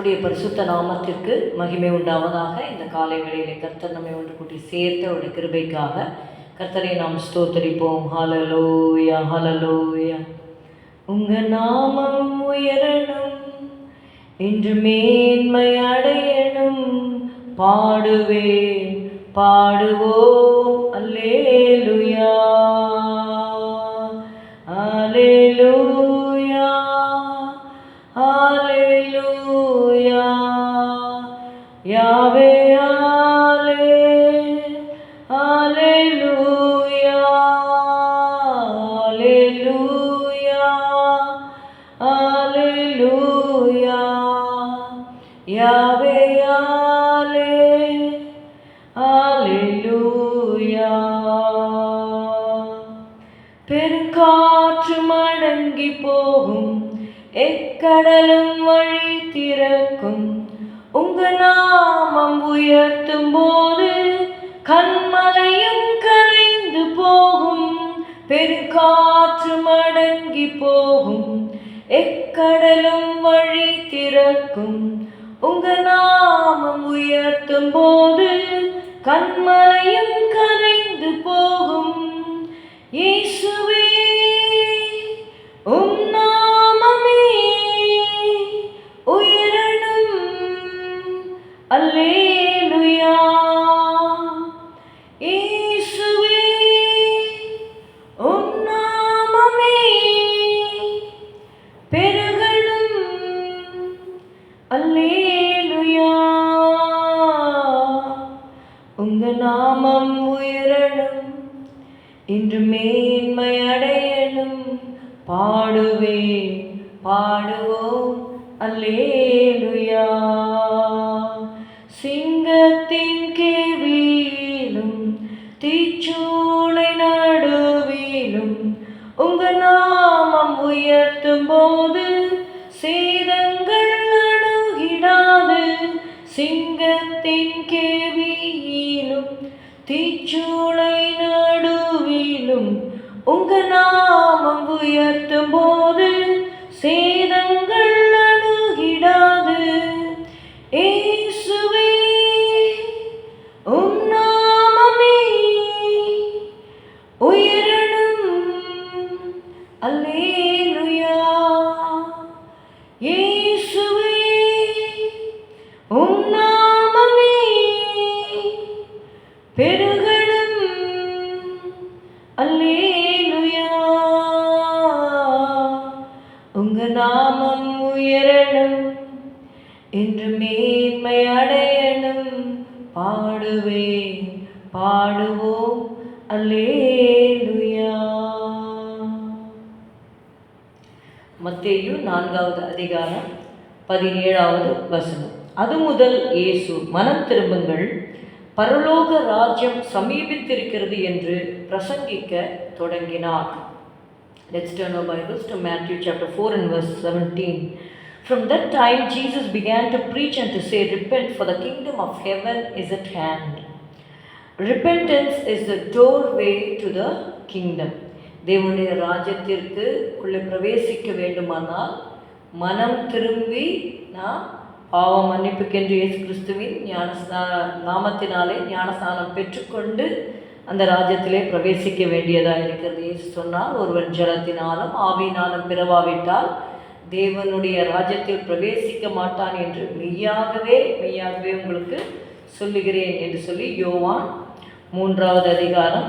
கர்த்தருடைய பரிசுத்த நாமத்திற்கு மகிமை உண்டாவதாக. இந்த காலை வேளையிலே கர்த்தர் நம்மை ஒன்று கூட்டி சேர்த்த அவருடைய கிருபைக்காக கர்த்தரை நாம் ஸ்தோத்தரிப்போம். ஹல்லேலூயா, ஹல்லேலூயா. உங்க நாமம் உயரணும், இன்று மேன்மை அடையணும், பாடுவேன் பாடுவோம் அல்லேலூயா, அல்லேலூயா, அல்லேலூயா. யாவே அல்லேலூயா, அல்லேலூயா, அல்லேலூயா. யாவே அல்லேலூயா. பெருங்காற்று மடங்கி போகும், எக்கடலும் வழி திறக்கும், உங்க நாமம் உயர்த்தும் போது கண்மலையும் கரைந்து போகும். பெருங்காற்று மடங்கி போகும், எக்கடலும் வழி திறக்கும், உங்க நாமம் உயர்த்தும் போது கண்மலையும் கரைந்து போகும். இயேசுவே உம் நாமமே உயரணும், அல்லேலூயா. இயேசுவே உம் நாமமே பெருகணும், அல்லேலூயா. உங்க நாமம் உயரணும், இன்று மேன்மை அடையணும், பாடுவேன் பாடுவோம் அல்லேலூயா. சிங்கத்தின் கேவியிலும் தீச்சூளை நடுவிலும் உங்க நாமம் உயர்த்தும் போது சேதங்கள் அணுகிடாது. சிங்கத்தின் கேவியிலும் தீச்சூளை நடுவிலும் உங்க நாமம் உயர்த்தும் போது சேதங்கள் அணுகிடாது. இயேசுவே உம் நாமமே உயரணும், அல்லேலூயா. இயேசுவே உம் நாமமே பெருகணும், அல்லேலூயா. உங்க நாமம் உயரணும், இன்று மேன்மை அடையணும், பாடுவேன் பாடுவோம் அல்லேலூயா. மத்தேயு 4வது அதிகாரம் 17வது வசனம். அது முதல் இயேசு, மனம் திரும்புங்கள், பரலோக ராஜ்யம் சமீபித்திருக்கிறது என்று பிரசங்கிக்க தொடங்கினார். Let's turn our Bibles to Matthew chapter 4 and verse 17. From that time Jesus began to preach and to say, repent, for the kingdom of heaven is at hand. Repentance is the doorway to the kingdom. தேவனுடைய ராஜ்யத்திற்கு உள்ளே பிரவேசிக்க வேண்டுமானால் மனம் திரும்பி நாம் பாவ மன்னிப்புக்கென்று இயேசு கிறிஸ்துவின் நாமத்தினாலே ஞானஸ்நானம் பெற்றுக்கொண்டு அந்த ராஜ்யத்திலே பிரவேசிக்க வேண்டியதாக இருக்கிறது. இயேசு சொன்னால், ஒருவன் ஜலத்தினாலும் ஆவியினாலும் பிறவாவிட்டால் தேவனுடைய ராஜ்யத்தில் பிரவேசிக்க மாட்டான் என்று மெய்யாகவே மெய்யாகவே உங்களுக்கு சொல்லுகிறேன் என்று சொல்லி யோவான் 3வது அதிகாரம்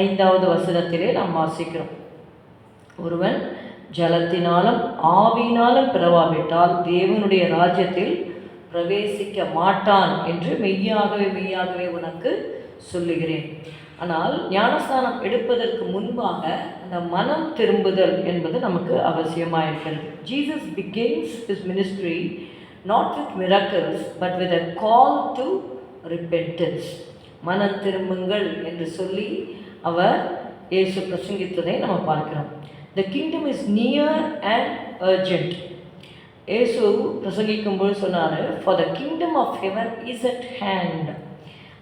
5வது வசனத்திலே நாம் வாசிக்கிறோம். ஒருவன் ஜலத்தினாலும் ஆவியினாலும் பிறவாவிட்டால் தேவனுடைய ராஜ்யத்தில் பிரவேசிக்க மாட்டான் என்று மெய்யாகவே மெய்யாகவே உனக்கு சொல்லுகிறேன். ஆனால் ஞானஸ்நானம் எடுப்பதற்கு முன்பாக அந்த மனம் திரும்புதல் என்பது நமக்கு அவசியமாக இருக்கிறது. Jesus begins his ministry not with miracles but with a call to repentance. மனம் திரும்புங்கள் என்று சொல்லி அவர் இயேசு பிரசங்கித்ததை நம்ம பார்க்கிறோம். The kingdom is near and urgent. இயேசு பிரசங்கிக்கும்போது சொன்னார், for the kingdom of heaven is at hand.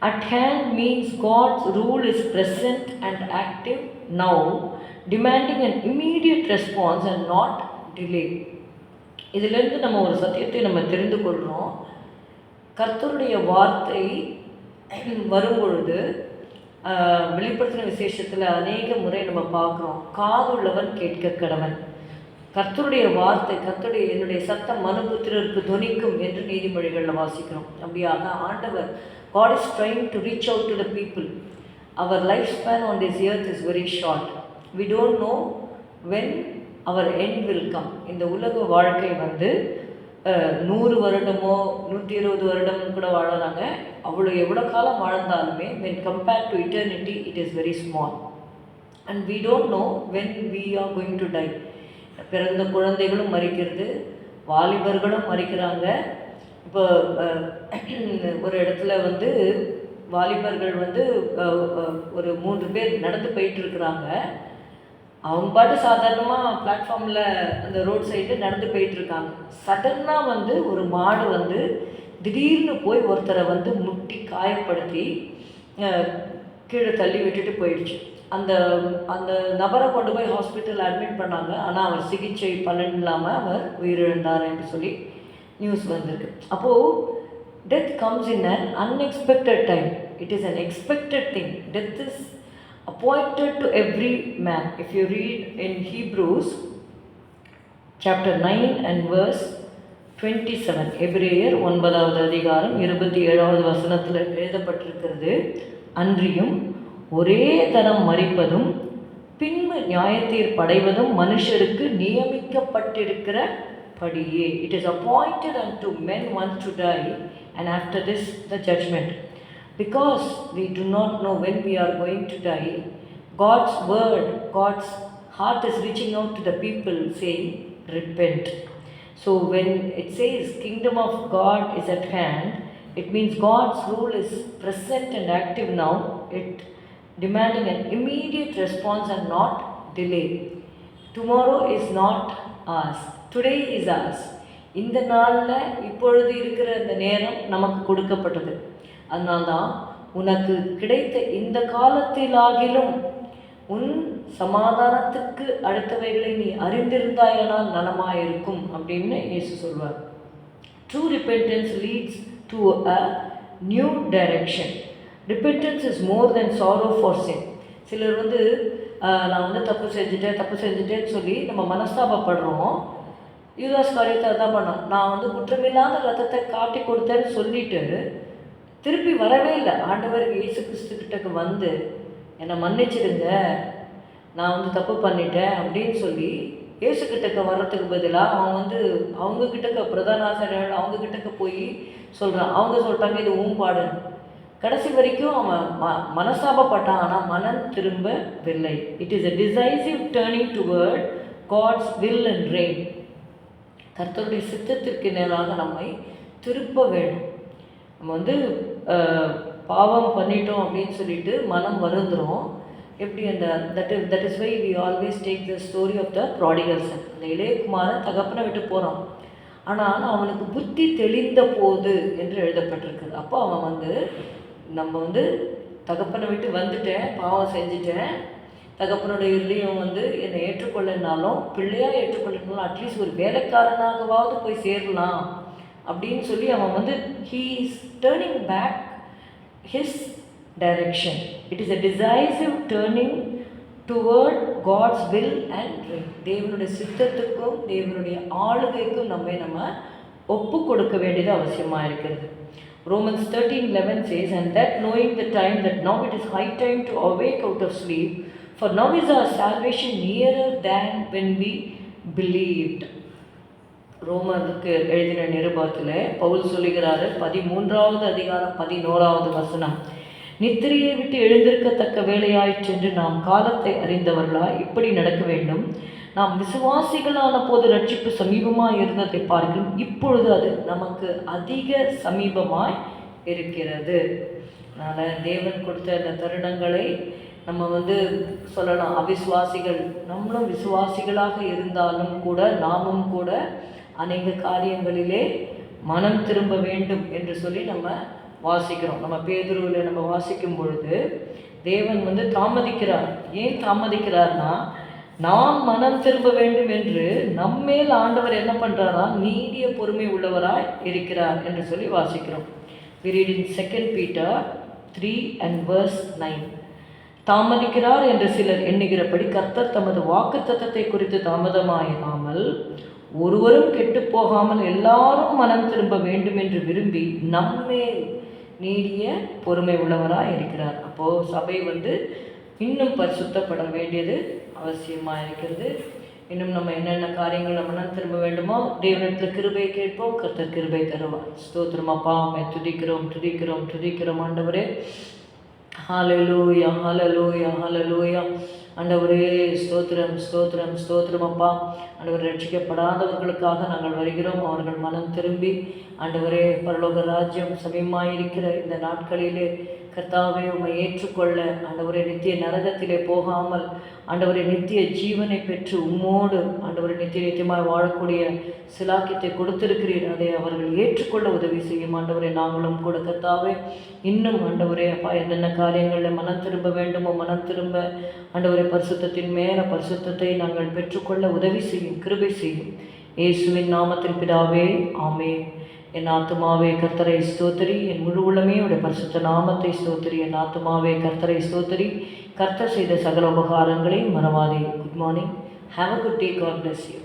At hand means God's rule is present and active now, demanding an immediate response and not delay. இதிலிருந்து நம்ம ஒரு சத்தியத்தை நம்ம தெரிந்து கொள்கிறோம். கர்த்தருடைய வார்த்தை வரும்பொழுது வெளிப்படுத்தின விசேஷத்தில் அநேக முறை நம்ம பார்க்குறோம், காதுள்ளவன் கேட்க கடவன். கர்த்தருடைய வார்த்தை, கர்த்தருடைய என்னுடைய சத்தம் மனுபுத்திரருக்கு துணிக்கும் என்று நீதிமொழிகளில் வாசிக்கிறோம். அப்படியாக ஆண்டவர், God is trying to reach out to the people. Our lifespan on this earth is very short. We don't know when our end will come. இந்த உலக வாழ்க்கை 100 வருடமோ 120 வருடம் கூட வாழறாங்க. எவ்வளோ காலம் வாழ்ந்தாலுமே when compared to eternity it is very small. And we don't know when we are going to die. பிறந்த குழந்தைகளும் மரிக்கிறது, வாலிபர்களும் மரிக்கிறாங்க. இப்போ ஒரு இடத்துல வாலிபர்கள் ஒரு 3 பேர் நடந்து போயிட்டுருக்குறாங்க. அவங்க பாட்டு சாதாரணமாக பிளாட்ஃபார்மில் அந்த ரோட் சைடு நடந்து போயிட்டுருக்காங்க. சடனாக ஒரு மாடு திடீர்னு போய் ஒருத்தரை முட்டி காயப்படுத்தி கீழே தள்ளி விட்டுட்டு போயிடுச்சு. அந்த அந்த நபரை கொண்டு போய் ஹாஸ்பிட்டல் அட்மிட் பண்ணாங்க. ஆனால் அவர் சிகிச்சை பலன் இல்லாமல் அவர் உயிரிழந்தார் என்று சொல்லி நியூஸ் வந்திருக்கு. அப்போது death comes in an unexpected time. It is an expected thing. Death is appointed to every man. If you read in Hebrews chapter 9 and verse 27, எபிரேயர் 9வது அதிகாரம் 27வது வசனத்தில் எழுதப்பட்டிருக்கிறது, அன்றியும் ஒரே தரம் மரிப்பதும் பின்பு நியாயத்தீர்ப்படைவதும் மனுஷருக்கு நியமிக்கப்பட்டிருக்கிற படியே. It is appointed unto men once to die, and after this the judgment. Because we do not know when we are going to die, God's word, God's heart is reaching out to the people saying, repent. So when it says kingdom of God is at hand, it means God's rule is present and active now. It demanding an immediate response and not delay. Tomorrow is not ours. Today is ours. இந்த நாளில் இப்பொழுது இருக்கிற இந்த நேரம் நமக்கு கொடுக்கப்பட்டது. அதனால்தான் உனக்கு கிடைத்த இந்த காலத்திலாகிலும் உன் சமாதானத்துக்கு அடுத்தவைகளை நீ அறிந்திருந்தாயானால் நலமாயிருக்கும் அப்படின்னு இயேசு சொல்வார். True repentance leads to a new direction. Repentance is more than sorrow for sin. சிலர் நான் தப்பு செஞ்சுட்டேன்னு சொல்லி நம்ம மனஸ்தாபப்படுறோம். யூதாஸ் காரியத்தை தான் பண்ணோம். நான் குற்றமில்லாத ரத்தத்தை காட்டி கொடுத்தேன்னு சொல்லிட்டு திருப்பி வரவே இல்லை. ஆண்டவர் இயேசு கிறிஸ்துக்கிட்டக்கு என்னை மன்னிச்சிடுங்க, நான் தப்பு பண்ணிட்டேன் அப்படின்னு சொல்லி இயேசுக்கிட்டக்க வர்றதுக்கு பதிலாக அவன் அவங்கக்கிட்டக்க பிரதான ஆசிரியர்கள் அவங்கக்கிட்டக்க போய் சொல்கிறான். அவங்க சொல்லிட்டாங்க இது ஊம்பாடுன்னு. கடைசி வரைக்கும் அவன் மனஸ்தாபப்பட்டான், ஆனால் மனம் திரும்பவில்லை. It is a decisive turning toward God's will and reign. கர்த்தருடைய சித்தத்திற்கு நேராக நம்மை திருப்ப வேண்டும். நம்ம பாவம் பண்ணிட்டோம் அப்படின்னு சொல்லிட்டு மனம் வருந்துடும். எப்படி that is why we always take the story of the prodigal son. அந்த இளையகுமாரன் தகப்பனை விட்டு போகிறான், ஆனால் அவனுக்கு புத்தி தெளிந்த போது என்று எழுதப்பட்டிருக்குது. அப்போ அவன் நம்ம தகப்பனை விட்டு வந்துட்டேன், பாவம் செஞ்சுட்டேன், தகப்பனுடைய இருதயம் என்னை ஏற்றுக்கொள்ளனாலும் பிள்ளையாக ஏற்றுக்கொள்ளனாலும் அட்லீஸ்ட் ஒரு வேலைக்காரனாகவாவது போய் சேரலாம் அப்படின்னு சொல்லி அவன் he is turning back his direction. It is a decisive turning toward God's will and reign. தேவனுடைய சித்தத்துக்கும் தேவனுடைய ஆளுகைக்கும் நம்ம ஒப்பு கொடுக்க வேண்டியது அவசியமாக இருக்கிறது. Romans 13:11 says, and that knowing the time that now it is high time to awake out of sleep, for now is our salvation nearer than when we believed. ரோமருக்கு எழுதின நிருபத்தில் பவுல் சொல்லுகிறாரு, 13வது அதிகாரம் 11வது வசனம், நித்திரையை விட்டு எழுந்திருக்கத்தக்க வேலையாயிற்று என்று நாம் காலத்தை அறிந்தவர்களாய் இப்படி நடக்க வேண்டும். நாம் விசுவாசிகளான போது ரட்சிப்பு சமீபமாக இருந்ததை பார்க்கிறோம், இப்பொழுது அது நமக்கு அதிக சமீபமாய் இருக்கிறது. அதனால் தேவன் கொடுத்த அந்த தருணங்களை நம்ம சொல்லலாம். அவிசுவாசிகள் நம்மளும் விசுவாசிகளாக இருந்தாலும் கூட நாமும் கூட அநேக காரியங்களிலே மனம் திரும்ப வேண்டும் என்று சொல்லி நம்ம வாசிக்கிறோம். நம்ம பேதுருவில் நம்ம வாசிக்கும் பொழுது தேவன் தாமதிக்கிறார். ஏன் தாமதிக்கிறார்னா, நாம் மனம் திரும்ப வேண்டும் என்று நம்மேல் ஆண்டவர் என்ன பண்ணுறாரா, நீடிய பொறுமை உள்ளவராய் இருக்கிறார் என்று சொல்லி வாசிக்கிறோம். We read in 2 Peter 3 and verse 9. தாமதிக்கிறார் என்று சிலர் எண்ணுகிறபடி கர்த்தர் தமது வாக்குத்தத்தத்தை குறித்து தாமதமாயிராமல் ஒருவரும் கெட்டு போகாமல் எல்லாரும் மனம் திரும்ப வேண்டும் என்று விரும்பி நம்மேல் நீடிய பொறுமை உள்ளவராக இருக்கிறார். அப்போது சபை இன்னும் பரிசுத்தப்பட வேண்டியது அவசியமாக இருக்கிறது. இன்னும் நம்ம என்னென்ன காரியங்கள் நம்ம மனம் திரும்ப வேண்டுமோ தேவனிடத்தில் கிருபை கேட்போம், கர்த்தர் கிருபை தருவார். ஸ்தோத்திரம் அப்பா, உம்மை துதிக்கிறோம் ஆண்டவரே. ஹல்லேலூயா ஹல்லேலூயா ஹல்லேலூயா. ஆண்டவரே ஸ்தோத்திரம் அப்பா. ஆண்டவர் ரட்சிக்கப்படாதவர்களுக்காக நாங்கள் வருகிறோம். அவர்கள் மனம் திரும்பி ஆண்டவரே பரலோக ராஜ்யம் சமயமாயிருக்கிற இந்த நாட்களிலே கர்த்தாவே உம்மை ஏற்றுக்கொள்ள, ஆண்டவரே நித்திய நரகத்திலே போகாமல் ஆண்டவரை நித்திய ஜீவனை பெற்று உம்மோடு ஆண்டவரை நித்தியமாய் வாழக்கூடிய சிலாக்கியத்தை கொடுத்திருக்கிறீர். அதை அவர்கள் ஏற்றுக்கொள்ள உதவி செய்யும் ஆண்டவரை. நாங்களும் கூட கர்த்தாவே இன்னும் ஆண்டவரே அப்பா என்னென்ன காரியங்களில் மனம் திரும்ப வேண்டுமோ மனம் திரும்ப ஆண்டவரை பரிசுத்தத்தின் மேல பரிசுத்தத்தை நாங்கள் பெற்றுக்கொள்ள உதவி செய்யும், கிருபை செய்யும். இயேசுவின் நாமத்தில் பிதாவே, ஆமென். என் ஆத்துமாவே கர்த்தரை ஸ்தோத்திரி, என் முழு உள்ளமே உடைய பரிசுத்த நாமத்தை ஸ்தோத்திரி. என் ஆத்துமாவே கர்த்தரை ஸ்தோத்திரி, கர்த்தர் செய்த சகல உபகாரங்களையும் மறவாதே. Good morning. Have a good day. God bless you.